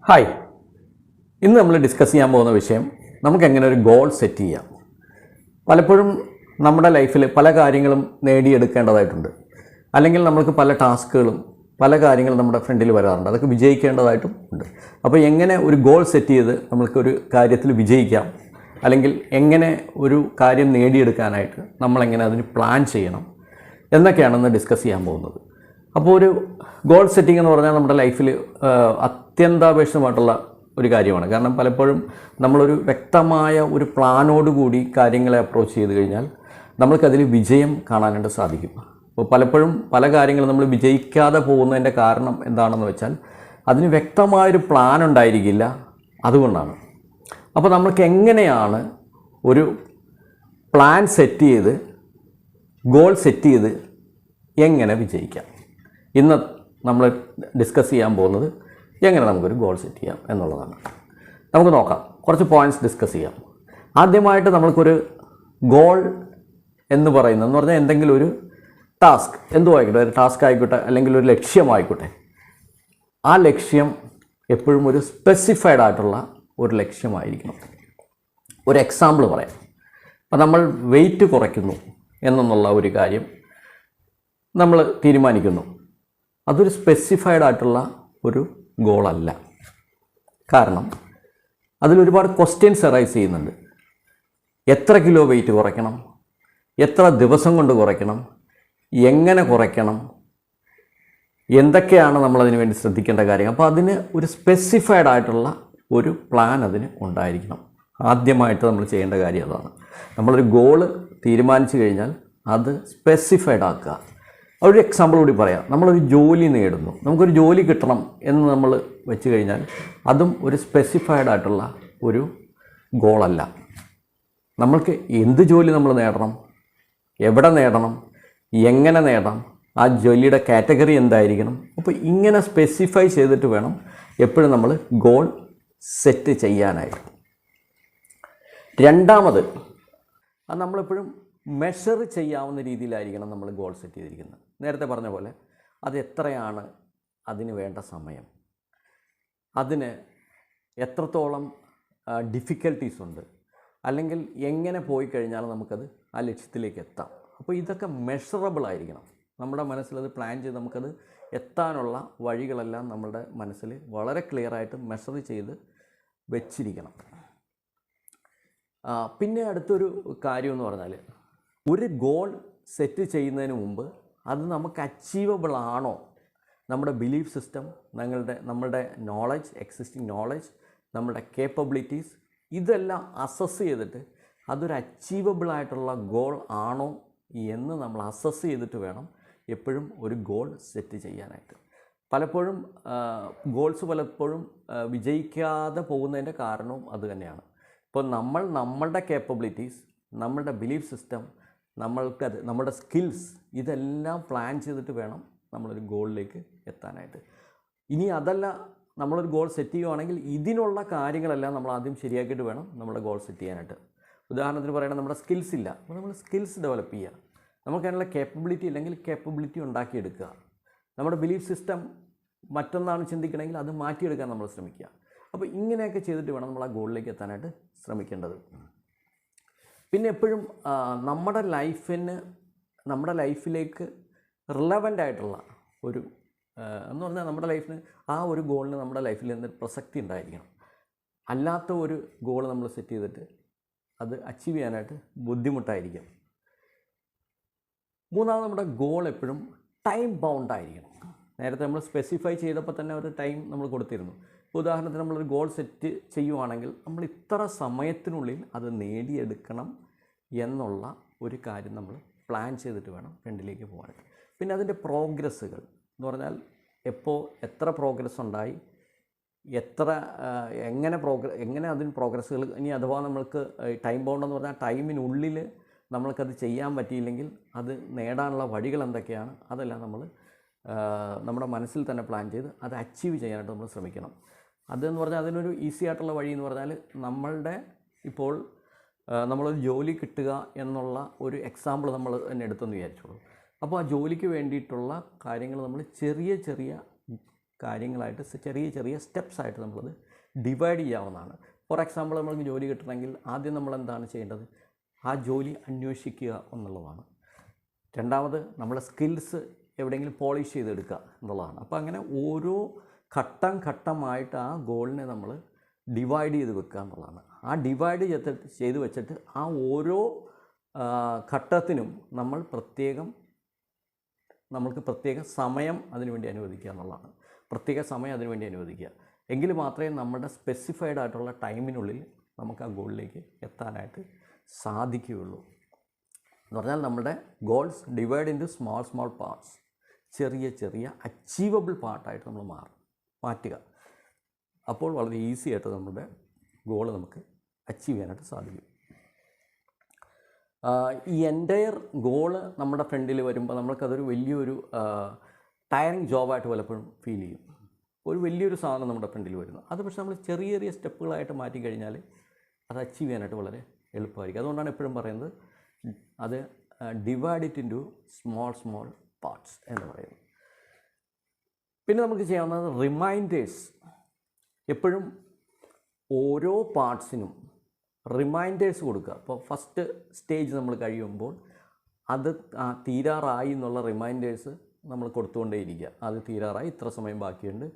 Hi, ഇന്ന് നമ്മൾ discuss ചെയ്യാൻ പോകുന്ന വിഷയം നമുക്ക് എങ്ങനെ ഒരു ഗോൾ സെറ്റ് ചെയ്യാം. പലപ്പോഴും നമ്മുടെ ലൈഫിൽ പല കാര്യങ്ങളും നേടിയെടുക്കേണ്ടതായിട്ടുണ്ട്, അല്ലെങ്കിൽ നമുക്ക് പല ടാസ്കുകളും പല കാര്യങ്ങളും നമ്മുടെ ഫ്രണ്ടിൽ വരാറുണ്ട്, അതൊക്കെ വിജയിക്കേണ്ടതായിട്ടും ഉണ്ട്. അപ്പോൾ എങ്ങനെ ഒരു ഗോൾ സെറ്റ് ചെയ്ത് നമുക്കൊരു കാര്യത്തിൽ വിജയിക്കാം, അല്ലെങ്കിൽ എങ്ങനെ ഒരു കാര്യം നേടിയെടുക്കാനായിട്ട് നമ്മളെങ്ങനെ അതിന് പ്ലാൻ ചെയ്യണം എന്നൊക്കെയാണെന്ന് ഡിസ്കസ് ചെയ്യാൻ പോകുന്നത്. അപ്പോൾ ഒരു ഗോൾ സെറ്റിംഗ് എന്ന് പറഞ്ഞാൽ നമ്മുടെ ലൈഫിൽ അത്യന്താപേക്ഷിതമായിട്ടുള്ള ഒരു കാര്യമാണ്. കാരണം പലപ്പോഴും നമ്മളൊരു വ്യക്തമായ ഒരു പ്ലാനോടുകൂടി കാര്യങ്ങളെ അപ്രോച്ച് ചെയ്ത് കഴിഞ്ഞാൽ നമ്മൾക്കതിൽ വിജയം കാണാനായിട്ട് സാധിക്കും. അപ്പോൾ പലപ്പോഴും പല കാര്യങ്ങളും നമ്മൾ വിജയിക്കാതെ പോകുന്നതിൻ്റെ കാരണം എന്താണെന്ന് വെച്ചാൽ അതിന് വ്യക്തമായൊരു പ്ലാൻ ഉണ്ടായിരിക്കില്ല, അതുകൊണ്ടാണ്. അപ്പോൾ നമ്മൾക്ക് എങ്ങനെയാണ് ഒരു പ്ലാൻ സെറ്റ് ചെയ്ത് ഗോൾ സെറ്റ് ചെയ്ത് എങ്ങനെ വിജയിക്കാം, ഇന്ന് നമ്മൾ ഡിസ്കസ് ചെയ്യാൻ പോകുന്നത് എങ്ങനെ നമുക്കൊരു ഗോൾ സെറ്റ് ചെയ്യാം എന്നുള്ളതാണ്. നമുക്ക് നോക്കാം, കുറച്ച് പോയിൻറ്റ്സ് ഡിസ്കസ് ചെയ്യാം. ആദ്യമായിട്ട് നമ്മൾക്കൊരു ഗോൾ എന്ന് പറയുന്നതെന്ന് പറഞ്ഞാൽ എന്തെങ്കിലും ഒരു ടാസ്ക് എന്തോ ആയിക്കോട്ടെ, ഒരു ടാസ്ക് ആയിക്കോട്ടെ, അല്ലെങ്കിൽ ഒരു ലക്ഷ്യമായിക്കോട്ടെ, ആ ലക്ഷ്യം എപ്പോഴും ഒരു സ്പെസിഫൈഡ് ആയിട്ടുള്ള ഒരു ലക്ഷ്യമായിരിക്കണം. ഒരു എക്സാമ്പിൾ പറയാം. അപ്പോൾ നമ്മൾ വെയിറ്റ് കുറയ്ക്കുന്നു എന്നുള്ള ഒരു കാര്യം നമ്മൾ തീരുമാനിക്കുന്നു. അതൊരു സ്പെസിഫൈഡ് ആയിട്ടുള്ള ഒരു ഗോളല്ല. കാരണം അതിലൊരുപാട് ക്വസ്റ്റ്യൻസ് അറൈസ് ചെയ്യുന്നുണ്ട്. എത്ര കിലോ വെയിറ്റ് കുറയ്ക്കണം, എത്ര ദിവസം കൊണ്ട് കുറയ്ക്കണം, എങ്ങനെ കുറയ്ക്കണം, എന്തൊക്കെയാണ് നമ്മളതിന് വേണ്ടി ശ്രദ്ധിക്കേണ്ട കാര്യങ്ങൾ. അപ്പോൾ അതിന് ഒരു സ്പെസിഫൈഡ് ആയിട്ടുള്ള ഒരു പ്ലാൻ അതിന് ഉണ്ടായിരിക്കണം. ആദ്യമായിട്ട് നമ്മൾ ചെയ്യേണ്ട കാര്യം അതാണ്. നമ്മളൊരു ഗോള് തീരുമാനിച്ചു കഴിഞ്ഞാൽ അത് സ്പെസിഫൈഡ് ആക്കുക. ഒരു എക്സാമ്പിൾ കൂടി പറയാം. നമ്മളൊരു ജോലി നേടുന്നു, നമുക്കൊരു ജോലി കിട്ടണം എന്ന് നമ്മൾ വെച്ച് കഴിഞ്ഞാൽ അതും ഒരു സ്പെസിഫൈഡ് ആയിട്ടുള്ള ഒരു ഗോളല്ല. നമ്മൾക്ക് എന്ത് ജോലി നമ്മൾ നേടണം, എവിടെ നേടണം, എങ്ങനെ നേടണം, ആ ജോലിയുടെ കാറ്റഗറി എന്തായിരിക്കണം. അപ്പോൾ ഇങ്ങനെ സ്പെസിഫൈ ചെയ്തിട്ട് വേണം എപ്പോഴും നമ്മൾ ഗോൾ സെറ്റ് ചെയ്യാനായിട്ട്. രണ്ടാമത്, അത് നമ്മളെപ്പോഴും മെഷർ ചെയ്യാവുന്ന രീതിയിലായിരിക്കണം നമ്മൾ ഗോൾ സെറ്റ് ചെയ്തിരിക്കുന്നത്. നേരത്തെ പറഞ്ഞ പോലെ അത് എത്രയാണ് അതിന് വേണ്ട സമയം, അതിന് എത്രത്തോളം ഡിഫിക്കൽട്ടീസ് ഉണ്ട്, അല്ലെങ്കിൽ എങ്ങനെ പോയി കഴിഞ്ഞാൽ നമുക്കത് ആ ലക്ഷ്യത്തിലേക്ക് എത്താം. അപ്പോൾ ഇതൊക്കെ മെഷറബിൾ ആയിരിക്കണം. നമ്മുടെ മനസ്സിലത് പ്ലാൻ ചെയ്ത് നമുക്കത് എത്താനുള്ള വഴികളെല്ലാം നമ്മുടെ മനസ്സിൽ വളരെ ക്ലിയറായിട്ട് മെഷർ ചെയ്ത് വെച്ചിരിക്കണം. പിന്നെ അടുത്തൊരു കാര്യം എന്ന് പറഞ്ഞാൽ, ഒരു ഗോൾ സെറ്റ് ചെയ്യുന്നതിന് മുമ്പ് അത് നമുക്ക് അച്ചീവബിൾ ആണോ, നമ്മുടെ ബിലീഫ് സിസ്റ്റം, നമ്മളുടെ നോളജ്, എക്സിസ്റ്റിംഗ് നോളജ്, നമ്മുടെ കേപ്പബിലിറ്റീസ്, ഇതെല്ലാം അസസ് ചെയ്തിട്ട് അതൊരു അച്ചീവബിൾ ആയിട്ടുള്ള ഗോൾ ആണോ എന്ന് നമ്മൾ അസസ് ചെയ്തിട്ട് വേണം എപ്പോഴും ഒരു ഗോൾ സെറ്റ് ചെയ്യാനായിട്ട്. പലപ്പോഴും ഗോൾസ് വിജയിക്കാതെ പോകുന്നതിൻ്റെ കാരണവും അതുതന്നെയാണ്. ഇപ്പോൾ നമ്മളുടെ കേപ്പബിലിറ്റീസ്, നമ്മളുടെ ബിലീഫ് സിസ്റ്റം, നമ്മുടെ സ്കിൽസ്, ഇതെല്ലാം പ്ലാൻ ചെയ്തിട്ട് വേണം നമ്മളൊരു ഗോളിലേക്ക് എത്താനായിട്ട്. ഇനി അതല്ല, നമ്മളൊരു ഗോൾ സെറ്റ് ചെയ്യുകയാണെങ്കിൽ ഇതിനുള്ള കാര്യങ്ങളെല്ലാം നമ്മൾ ആദ്യം ശരിയാക്കിയിട്ട് വേണം നമ്മുടെ ഗോൾ സെറ്റ് ചെയ്യാനായിട്ട്. ഉദാഹരണത്തിന് പറയുന്നത്, നമ്മുടെ സ്കിൽസ് ഇല്ല, അപ്പോൾ നമ്മൾ സ്കിൽസ് ഡെവലപ്പ് ചെയ്യുക. നമുക്കതിനുള്ള കേപ്പബിലിറ്റി ഇല്ലെങ്കിൽ കേപ്പബിലിറ്റി ഉണ്ടാക്കിയെടുക്കുക. നമ്മുടെ ബിലീഫ് സിസ്റ്റം മറ്റൊന്നാണ് ചിന്തിക്കണമെങ്കിൽ അത് മാറ്റിയെടുക്കാൻ നമ്മൾ ശ്രമിക്കുക. അപ്പോൾ ഇങ്ങനെയൊക്കെ ചെയ്തിട്ട് വേണം നമ്മൾ ആ ഗോളിലേക്ക് എത്താനായിട്ട് ശ്രമിക്കേണ്ടത്. പിന്നെ എപ്പോഴും നമ്മുടെ ലൈഫിലേക്ക് റിലവൻ്റ് ആയിട്ടുള്ള ഒരു എന്ന് പറഞ്ഞാൽ നമ്മുടെ ലൈഫിന് ആ ഒരു ഗോളിന് നമ്മുടെ ലൈഫിൽ നിന്ന് പ്രസക്തി ഉണ്ടായിരിക്കണം. അല്ലാത്ത ഒരു ഗോൾ നമ്മൾ സെറ്റ് ചെയ്തിട്ട് അത് അച്ചീവ് ചെയ്യാനായിട്ട് ബുദ്ധിമുട്ടായിരിക്കും. മൂന്നാമത്, നമ്മുടെ ഗോൾ എപ്പോഴും ടൈം ബൗണ്ട് ആയിരിക്കണം. നേരത്തെ നമ്മൾ സ്പെസിഫൈ ചെയ്തപ്പോൾ തന്നെ ഒരു ടൈം നമ്മൾ കൊടുത്തിരുന്നു. ഉദാഹരണത്തിന് നമ്മളൊരു ഗോൾ സെറ്റ് ചെയ്യുവാണെങ്കിൽ നമ്മൾ ഇത്ര സമയത്തിനുള്ളിൽ അത് നേടിയെടുക്കണം എന്നുള്ള ഒരു കാര്യം നമ്മൾ പ്ലാൻ ചെയ്തിട്ട് വേണം ഫ്രണ്ടിലേക്ക് പോകാനായിട്ട്. പിന്നെ അതിൻ്റെ പ്രോഗ്രസ്സുകൾ എന്ന് പറഞ്ഞാൽ എത്ര പ്രോഗ്രസ് ഉണ്ടായി, എങ്ങനെ അതിന് പ്രോഗ്രസ്സുകൾ, ഇനി അഥവാ നമ്മൾക്ക് ടൈം ബൗണ്ടെന്ന് പറഞ്ഞാൽ ടൈമിനുള്ളിൽ നമ്മൾക്കത് ചെയ്യാൻ പറ്റിയില്ലെങ്കിൽ അത് നേടാനുള്ള വഴികൾ എന്തൊക്കെയാണ്, അതെല്ലാം നമ്മൾ നമ്മുടെ മനസ്സിൽ തന്നെ പ്ലാൻ ചെയ്ത് അത് അച്ചീവ് ചെയ്യാനായിട്ട് നമ്മൾ ശ്രമിക്കണം. അതെന്ന് പറഞ്ഞാൽ അതിനൊരു ഈസി ആയിട്ടുള്ള വഴി എന്ന് പറഞ്ഞാൽ, നമ്മളൊരു ജോലി കിട്ടുക എന്നുള്ള ഒരു എക്സാമ്പിൾ നമ്മൾ തന്നെ എടുത്തെന്ന് വിചാരിച്ചോളൂ. അപ്പോൾ ആ ജോലിക്ക് വേണ്ടിയിട്ടുള്ള കാര്യങ്ങൾ നമ്മൾ ചെറിയ കാര്യങ്ങളായിട്ട് ചെറിയ ചെറിയ സ്റ്റെപ്സായിട്ട് നമ്മളത് ഡിവൈഡ് ചെയ്യാവുന്നതാണ്. ഫോർ എക്സാമ്പിൾ, നമ്മൾക്ക് ജോലി കിട്ടണമെങ്കിൽ ആദ്യം നമ്മൾ എന്താണ് ചെയ്യേണ്ടത്? ആ ജോലി അന്വേഷിക്കുക എന്നുള്ളതാണ്. രണ്ടാമത് നമ്മളെ സ്കിൽസ് എവിടെയെങ്കിലും പോളിഷ് ചെയ്തെടുക്കുക എന്നുള്ളതാണ്. അപ്പോൾ അങ്ങനെ ഓരോ ഘട്ടമായിട്ട് ആ ഗോളിനെ നമ്മൾ ഡിവൈഡ് ചെയ്ത് വെക്കുക എന്നുള്ളതാണ്. ആ ഡിവൈഡ് ചെയ്ത് വെച്ചിട്ട് ആ ഓരോ ഘട്ടത്തിനും നമ്മൾക്ക് പ്രത്യേക സമയം അതിനുവേണ്ടി അനുവദിക്കുക എന്നുള്ളതാണ്. പ്രത്യേക സമയം അതിനുവേണ്ടി അനുവദിക്കുക. എങ്കിൽ മാത്രമേ നമ്മുടെ സ്പെസിഫൈഡ് ആയിട്ടുള്ള ടൈമിനുള്ളിൽ നമുക്ക് ആ ഗോളിലേക്ക് എത്താനായിട്ട് സാധിക്കുകയുള്ളൂ. എന്ന് പറഞ്ഞാൽ നമ്മുടെ goals divide into small parts, ചെറിയ അച്ചീവബിൾ പാർട്ടായിട്ട് നമ്മൾ മാറ്റുക. അപ്പോൾ വളരെ ഈസി ആയിട്ട് നമ്മുടെ ഗോൾ നമുക്ക് അച്ചീവ് ചെയ്യാനായിട്ട് സാധിക്കും. ഈ എൻ്റയർ ഗോള് നമ്മുടെ ഫ്രണ്ടിൽ വരുമ്പോൾ നമ്മൾക്കതൊരു വലിയൊരു ടയറിങ് ജോബായിട്ട് പലപ്പോഴും ഫീൽ ചെയ്യും. ഒരു വലിയൊരു സാധനം നമ്മുടെ ഫ്രണ്ടിൽ വരുന്നു. അത് പക്ഷേ നമ്മൾ ചെറിയ സ്റ്റെപ്പുകളായിട്ട് മാറ്റി കഴിഞ്ഞാൽ അത് അച്ചീവ് ചെയ്യാനായിട്ട് വളരെ എളുപ്പമായിരിക്കും. അതുകൊണ്ടാണ് എപ്പോഴും പറയുന്നത് അത് divide it into small parts എന്ന് പറയുന്നത്. പിന്നെ നമുക്ക് ചെയ്യാവുന്നത് റിമൈൻഡേഴ്സ്. എപ്പോഴും ഓരോ പാർട്സിനും റിമൈൻഡേഴ്സ് കൊടുക്കുക. അപ്പോൾ ഫസ്റ്റ് സ്റ്റേജ് നമ്മൾ കഴിയുമ്പോൾ അത് തീരാറായി എന്നുള്ള റിമൈൻഡേഴ്സ് നമ്മൾ കൊടുത്തുകൊണ്ടേയിരിക്കുക. അത് തീരാറായി, ഇത്ര സമയം ബാക്കിയുണ്ട്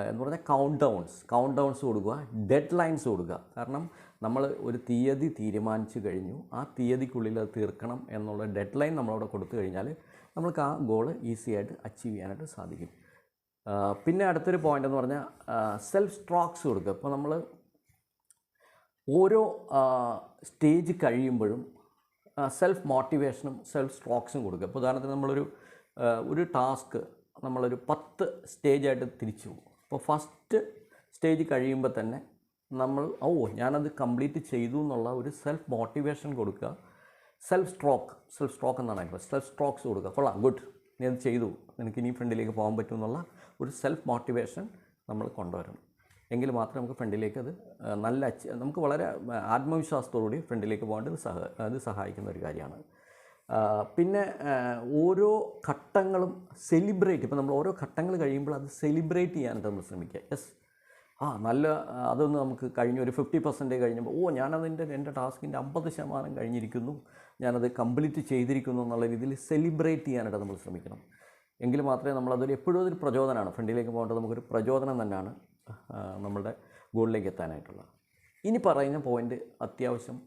എന്ന് പറഞ്ഞാൽ കൗണ്ട് ഡൗൺസ് കൊടുക്കുക, ഡെഡ് ലൈൻസ് കൊടുക്കുക. കാരണം നമ്മൾ ഒരു തീയതി തീരുമാനിച്ചു കഴിഞ്ഞു, ആ തീയതിക്കുള്ളിൽ അത് തീർക്കണം എന്നുള്ള ഡെഡ് ലൈൻ നമ്മളവിടെ കൊടുത്തു കഴിഞ്ഞാൽ നമ്മൾക്ക് ആ ഗോള് ഈസി ആയിട്ട് അച്ചീവ് ചെയ്യാനായിട്ട് സാധിക്കും. പിന്നെ അടുത്തൊരു പോയിൻ്റ് എന്ന് പറഞ്ഞാൽ സെൽഫ് സ്ട്രോക്സ് കൊടുക്കുക. ഇപ്പോൾ നമ്മൾ ഓരോ സ്റ്റേജ് കഴിയുമ്പോഴും സെൽഫ് മോട്ടിവേഷനും സെൽഫ് സ്ട്രോക്സും കൊടുക്കുക. ഇപ്പോൾ ഉദാഹരണത്തിന് ഒരു ടാസ്ക് നമ്മളൊരു 10 സ്റ്റേജായിട്ട് തിരിച്ചു പോകും. അപ്പോൾ ഫസ്റ്റ് സ്റ്റേജ് കഴിയുമ്പോൾ തന്നെ നമ്മൾ ഞാനത് കംപ്ലീറ്റ് ചെയ്തു എന്നുള്ള ഒരു സെൽഫ് മോട്ടിവേഷൻ കൊടുക്കുക. സെൽഫ് സ്ട്രോക്ക് എന്നാണ് പറയുന്നത്. സെൽഫ് സ്ട്രോക്സ് കൊടുക്കുക. കൊള്ളാം, ഗുഡ്, നീ അത് ചെയ്തു, നിനക്ക് ഇനി ഫ്രണ്ടിലേക്ക് പോകാൻ പറ്റും എന്നുള്ള ഒരു സെൽഫ് മോട്ടിവേഷൻ നമ്മൾ കൊണ്ടുവരണം. എങ്കിൽ മാത്രമേ നമുക്ക് ഫ്രണ്ടിലേക്ക് നമുക്ക് വളരെ ആത്മവിശ്വാസത്തോടുകൂടി ഫ്രണ്ടിലേക്ക് പോകേണ്ടത് അത് സഹായിക്കുന്ന ഒരു കാര്യമാണ്. പിന്നെ ഓരോ ഘട്ടങ്ങളും സെലിബ്രേറ്റ്, ഇപ്പോൾ നമ്മൾ ഓരോ ഘട്ടങ്ങൾ കഴിയുമ്പോൾ അത് സെലിബ്രേറ്റ് ചെയ്യാനായിട്ട് നമ്മൾ ശ്രമിക്കുക. അതൊന്ന് നമുക്ക് കഴിഞ്ഞ ഒരു 50% കഴിഞ്ഞപ്പോൾ എൻ്റെ ടാസ്കിൻ്റെ 50% കഴിഞ്ഞിരിക്കുന്നു, ഞാനത് കംപ്ലീറ്റ് ചെയ്തിരിക്കുന്നു എന്നുള്ള രീതിയിൽ സെലിബ്രേറ്റ് ചെയ്യാനായിട്ട് നമ്മൾ ശ്രമിക്കണം. എങ്കിൽ മാത്രമേ നമ്മളതൊരു എപ്പോഴും അതൊരു പ്രചോദനമാണ്. ഫ്രണ്ടിലേക്ക് പോകേണ്ടത് നമുക്കൊരു പ്രചോദനം തന്നെയാണ് നമ്മളുടെ ഗോളിലേക്ക് എത്താനായിട്ടുള്ളത്. ഇനി പറയുന്ന പോയിൻ്റ് അത്യാവശ്യം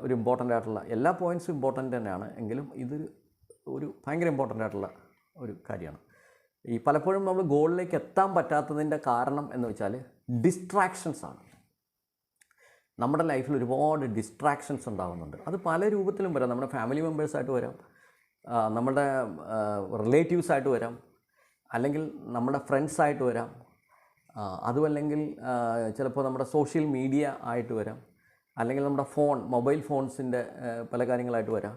ഒരു ഇമ്പോർട്ടൻ്റ് ആയിട്ടുള്ള, എല്ലാ പോയിൻറ്റ്സും ഇമ്പോർട്ടൻ്റ് തന്നെയാണ്, എങ്കിലും ഒരു ഭയങ്കര ഇമ്പോർട്ടൻ്റ് ആയിട്ടുള്ള ഒരു കാര്യമാണ്. പലപ്പോഴും നമ്മൾ ഗോളിലേക്ക് എത്താൻ പറ്റാത്തതിൻ്റെ കാരണം എന്ന് വെച്ചാൽ ഡിസ്ട്രാക്ഷൻസ് ആണ്. നമ്മുടെ ലൈഫിൽ ഒരുപാട് ഡിസ്ട്രാക്ഷൻസ് ഉണ്ടാകുന്നുണ്ട്. അത് പല രൂപത്തിലും വരാം. നമ്മുടെ ഫാമിലി മെമ്പേഴ്സായിട്ട് വരാം, നമ്മുടെ റിലേറ്റീവ്സായിട്ട് വരാം, അല്ലെങ്കിൽ നമ്മുടെ ഫ്രണ്ട്സായിട്ട് വരാം, അതുമല്ലെങ്കിൽ ചിലപ്പോൾ നമ്മുടെ സോഷ്യൽ മീഡിയ ആയിട്ട് വരാം, അല്ലെങ്കിൽ നമ്മുടെ മൊബൈൽ ഫോൺസിൻ്റെ പല കാര്യങ്ങളായിട്ട് വരാം.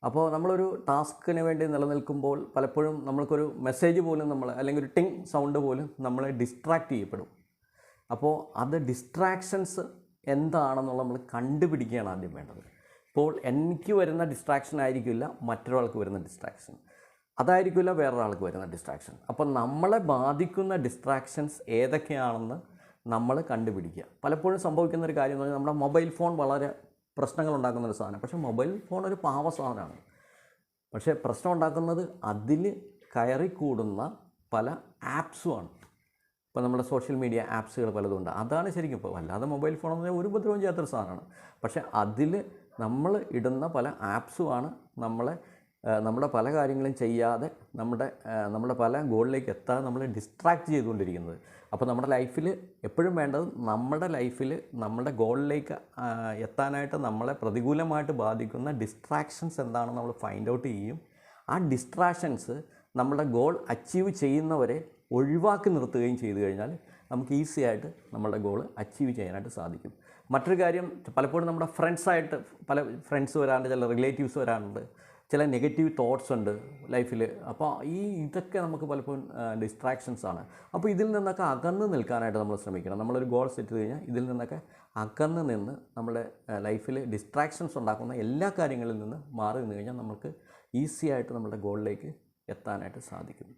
അപ്പോൾ നമ്മളൊരു ടാസ്കിന് വേണ്ടി നിലനിൽക്കുമ്പോൾ പലപ്പോഴും നമ്മൾക്കൊരു മെസ്സേജ് പോലും അല്ലെങ്കിൽ ഒരു ടിങ് സൗണ്ട് പോലും നമ്മളെ ഡിസ്ട്രാക്റ്റ് ചെയ്യപ്പെടും. അപ്പോൾ അത് ഡിസ്ട്രാക്ഷൻസ് എന്താണെന്നുള്ള നമ്മൾ കണ്ടുപിടിക്കുകയാണ് ആദ്യം വേണ്ടത്. ഇപ്പോൾ എനിക്ക് വരുന്ന ഡിസ്ട്രാക്ഷൻ ആയിരിക്കില്ല മറ്റൊരാൾക്ക് വരുന്ന ഡിസ്ട്രാക്ഷൻ, അതായിരിക്കില്ല വേറൊരാൾക്ക് വരുന്ന ഡിസ്ട്രാക്ഷൻ. അപ്പോൾ നമ്മളെ ബാധിക്കുന്ന ഡിസ്ട്രാക്ഷൻസ് ഏതൊക്കെയാണെന്ന് നമ്മൾ കണ്ടുപിടിക്കുക. പലപ്പോഴും സംഭവിക്കുന്ന ഒരു കാര്യം എന്ന് പറഞ്ഞാൽ നമ്മുടെ മൊബൈൽ ഫോൺ വളരെ പ്രശ്നങ്ങൾ ഉണ്ടാക്കുന്നൊരു സാധനം. പക്ഷേ മൊബൈൽ ഫോൺ ഒരു പാവ സാധനമാണ്. പക്ഷേ പ്രശ്നം ഉണ്ടാക്കുന്നത് അതിൽ കയറിക്കൂടുന്ന പല ആപ്സുമാണ്. ഇപ്പോൾ നമ്മുടെ സോഷ്യൽ മീഡിയ ആപ്സുകൾ പലതുണ്ട്. അതാണ് ശരിക്കും ഇപ്പോൾ വല്ലാതെ മൊബൈൽ ഫോൺ എന്ന് പറഞ്ഞാൽ ഒരു ഉപദ്രവം ചെയ്യാത്തൊരു സാധനമാണ്. പക്ഷേ അതിൽ നമ്മൾ ഇടുന്ന പല ആപ്സുമാണ് നമ്മുടെ പല കാര്യങ്ങളും ചെയ്യാതെ നമ്മുടെ പല ഗോളിലേക്ക് എത്താതെ നമ്മളെ ഡിസ്ട്രാക്റ്റ് ചെയ്തുകൊണ്ടിരിക്കുന്നത്. അപ്പോൾ നമ്മുടെ ലൈഫിൽ എപ്പോഴും വേണ്ടത് നമ്മുടെ ഗോളിലേക്ക് എത്താനായിട്ട് നമ്മളെ പ്രതികൂലമായിട്ട് ബാധിക്കുന്ന ഡിസ്ട്രാക്ഷൻസ് എന്താണെന്ന് നമ്മൾ ഫൈൻഡ് ഔട്ട് ചെയ്യും. ആ ഡിസ്ട്രാക്ഷൻസ് നമ്മുടെ ഗോൾ അച്ചീവ് ചെയ്യുന്നവരെ ഒഴിവാക്കി നിർത്തുകയും ചെയ്തു കഴിഞ്ഞാൽ നമുക്ക് ഈസി ആയിട്ട് നമ്മുടെ ഗോൾ അച്ചീവ് ചെയ്യാനായിട്ട് സാധിക്കും. മറ്റൊരു കാര്യം, പലപ്പോഴും നമ്മുടെ പല ഫ്രണ്ട്സ് വരാറുണ്ട്, ചില റിലേറ്റീവ്സ് വരാറുണ്ട്, ചില നെഗറ്റീവ് തോട്ട്സ് ഉണ്ട് ലൈഫിൽ. അപ്പോൾ ഇതൊക്കെ നമുക്ക് പലപ്പോഴും ഡിസ്ട്രാക്ഷൻസ് ആണ്. അപ്പോൾ ഇതിൽ നിന്നൊക്കെ അകന്ന് നിൽക്കാനായിട്ട് നമ്മൾ ശ്രമിക്കണം. നമ്മളൊരു ഗോൾ സെറ്റ് ചെയ്ത് കഴിഞ്ഞാൽ ഇതിൽ നിന്നൊക്കെ അകന്ന് നിന്ന് നമ്മുടെ ലൈഫിൽ ഡിസ്ട്രാക്ഷൻസ് ഉണ്ടാക്കുന്ന എല്ലാ കാര്യങ്ങളിൽ നിന്ന് മാറി നിന്ന് കഴിഞ്ഞാൽ നമുക്ക് ഈസി ആയിട്ട് നമ്മുടെ ഗോളിലേക്ക് എത്താനായിട്ട് സാധിക്കും.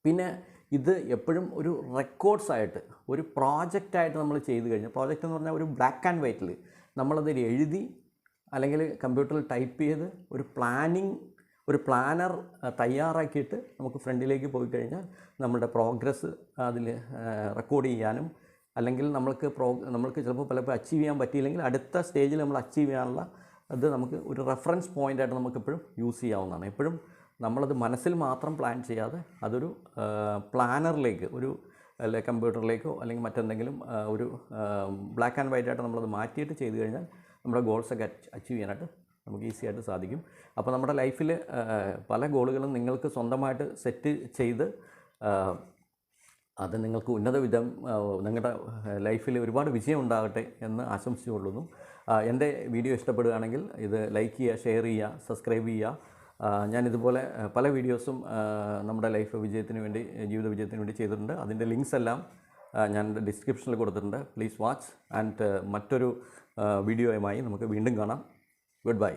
പിന്നെ ഇത് എപ്പോഴും ഒരു റെക്കോർഡ്സായിട്ട് ഒരു പ്രോജക്റ്റായിട്ട് നമ്മൾ ചെയ്ത് കഴിഞ്ഞാൽ, പ്രോജക്റ്റ് എന്ന് പറഞ്ഞാൽ ഒരു ബ്ലാക്ക് ആൻഡ് വൈറ്റിൽ നമ്മളതിൽ എഴുതി അല്ലെങ്കിൽ കമ്പ്യൂട്ടറിൽ ടൈപ്പ് ചെയ്ത് ഒരു പ്ലാനർ തയ്യാറാക്കിയിട്ട് നമുക്ക് ഫ്രണ്ടിലേക്ക് പോയി കഴിഞ്ഞാൽ നമ്മുടെ പ്രോഗ്രസ് അതിൽ റെക്കോർഡ് ചെയ്യാനും, അല്ലെങ്കിൽ നമ്മൾക്ക് ചിലപ്പോൾ പലപ്പോൾ അച്ചീവ് ചെയ്യാൻ പറ്റിയില്ലെങ്കിൽ അടുത്ത സ്റ്റേജിൽ നമ്മൾ അച്ചീവ് ചെയ്യാനുള്ള അത് നമുക്ക് ഒരു റെഫറൻസ് പോയിൻ്റായിട്ട് നമുക്കെപ്പോഴും യൂസ് ചെയ്യാവുന്നതാണ്. എപ്പോഴും നമ്മളത് മനസ്സിൽ മാത്രം പ്ലാൻ ചെയ്യാതെ അതൊരു പ്ലാനറിലേക്ക്, ഒരു കമ്പ്യൂട്ടറിലേക്കോ അല്ലെങ്കിൽ മറ്റെന്തെങ്കിലും ഒരു ബ്ലാക്ക് ആൻഡ് വൈറ്റ് ആയിട്ട് നമ്മളത് മാറ്റിയിട്ട് ചെയ്ത് കഴിഞ്ഞാൽ നമ്മുടെ ഗോൾസൊക്കെ അച്ചീവ് ചെയ്യാനായിട്ട് നമുക്ക് ഈസി ആയിട്ട് സാധിക്കും. അപ്പോൾ നമ്മുടെ ലൈഫിൽ പല ഗോളുകളും നിങ്ങൾക്ക് സ്വന്തമായിട്ട് സെറ്റ് ചെയ്ത് അത് നിങ്ങൾക്ക് നിങ്ങളുടെ ലൈഫിൽ ഒരുപാട് വിജയം ഉണ്ടാകട്ടെ എന്ന് ആശംസിച്ചുകൊള്ളുന്നു. എൻ്റെ വീഡിയോ ഇഷ്ടപ്പെടുകയാണെങ്കിൽ ഇത് ലൈക്ക് ചെയ്യുക, ഷെയർ ചെയ്യുക, സബ്സ്ക്രൈബ് ചെയ്യുക. ഞാനിതുപോലെ പല വീഡിയോസും നമ്മുടെ ജീവിത വിജയത്തിന് വേണ്ടി ചെയ്തിട്ടുണ്ട്. അതിൻ്റെ ലിങ്ക്സ് എല്ലാം ഞാൻ ഡിസ്ക്രിപ്ഷനിൽ കൊടുത്തിട്ടുണ്ട്. Please watch. ആൻഡ് മറ്റൊരു വീഡിയോയുമായി നമുക്ക് വീണ്ടും കാണാം. Good bye.